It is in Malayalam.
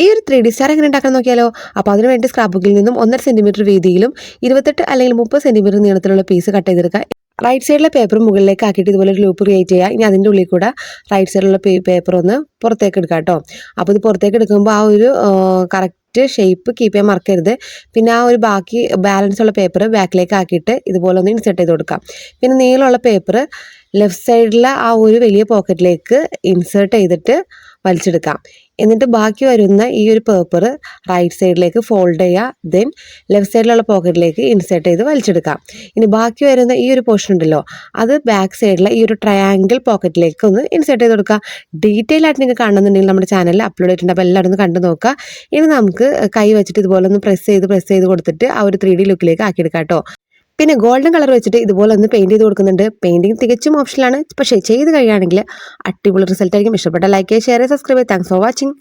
ഈ ഒരു 3D സ്റ്റാർ എങ്ങനെ ഉണ്ടാക്കാൻ നോക്കിയാലോ? അപ്പോൾ അതിനുവേണ്ടി സ്ക്രാപ്പ് ബുക്കിൽ നിന്നും 1.5 സെന്റിമീറ്റർ വീതിയിലും 28 അല്ലെങ്കിൽ 30 സെന്റിമീറ്റർ നീളത്തിലുള്ള പീസ് കട്ട് ചെയ്തെടുക്കുക. റൈറ്റ് സൈഡിലെ പേപ്പർ മുകളിലേക്ക് ആക്കിയിട്ട് ഇതുപോലെ ഒരു ലൂപ്പ് ക്രിയേറ്റ് ചെയ്യുക. ഇനി അതിൻ്റെ ഉള്ളിൽ കൂടെ റൈറ്റ് സൈഡിലുള്ള പേപ്പർ ഒന്ന് പുറത്തേക്ക് എടുക്കുക കേട്ടോ. അപ്പോൾ ഇത് പുറത്തേക്ക് എടുക്കുമ്പോൾ ആ ഒരു കറക്റ്റ് ഷേപ്പ് കീപ്പ് ചെയ്യാൻ മറക്കരുത്. പിന്നെ ആ ഒരു ബാക്കി ബാലൻസ് ഉള്ള പേപ്പർ ബാക്കിലേക്ക് ആക്കിയിട്ട് ഇതുപോലെ ഒന്ന് ഇൻസെർട്ട് ചെയ്ത് കൊടുക്കാം. പിന്നെ നീളമുള്ള പേപ്പർ ലെഫ്റ്റ് സൈഡിലെ ആ ഒരു വലിയ പോക്കറ്റിലേക്ക് ഇൻസേർട്ട് ചെയ്തിട്ട് വലിച്ചെടുക്കാം. എന്നിട്ട് ബാക്കി വരുന്ന ഈ ഒരു പേപ്പർ റൈറ്റ് സൈഡിലേക്ക് ഫോൾഡ് ചെയ്യുക. ദെൻ ലെഫ്റ്റ് സൈഡിലുള്ള പോക്കറ്റിലേക്ക് ഇൻസേർട്ട് ചെയ്ത് വലിച്ചെടുക്കാം. ഇനി ബാക്കി വരുന്ന ഈ ഒരു പോർഷൻ ഉണ്ടല്ലോ, അത് ബാക്ക് സൈഡിലെ ഈ ഒരു ട്രയാങ്കിൾ പോക്കറ്റിലേക്ക് ഒന്ന് ഇൻസേർട്ട് ചെയ്ത് കൊടുക്കുക. ഡീറ്റെയിൽ ആയിട്ട് നിങ്ങൾക്ക് കാണുന്നുണ്ടെങ്കിൽ നമ്മുടെ ചാനലിൽ അപ്ലോഡ് ചെയ്തിട്ടുണ്ട്. അപ്പോൾ എല്ലാവരും ഒന്ന് കണ്ടു നോക്കുക. ഇനി നമുക്ക് കൈ വെച്ചിട്ട് ഇതുപോലെ ഒന്ന് പ്രസ് ചെയ്ത് കൊടുത്തിട്ട് ആ ഒരു 3D ലുക്കിലേക്ക് ആക്കിയെടുക്കാം കേട്ടോ. പിന്നെ ഗോൾഡൻ കളർ വെച്ചിട്ട് ഇതുപോലെ ഒന്ന് പെയിൻറ് ചെയ്ത് കൊടുക്കുന്നുണ്ട്. പെയിൻറ്റിങ് തികച്ചും ഓപ്ഷനാണ്. പക്ഷേ ചെയ്ത് കഴിയുകയാണെങ്കിൽ അടിപൊളി റിസൾട്ട് ആയിരിക്കും. ഇഷ്ടപ്പെട്ട ലൈക്ക് ചെയ്യുക, ഷെയർ ചെയ്യുക, സബ്സ്ക്രൈബ് ചെയ്യുക. Thanks for watching.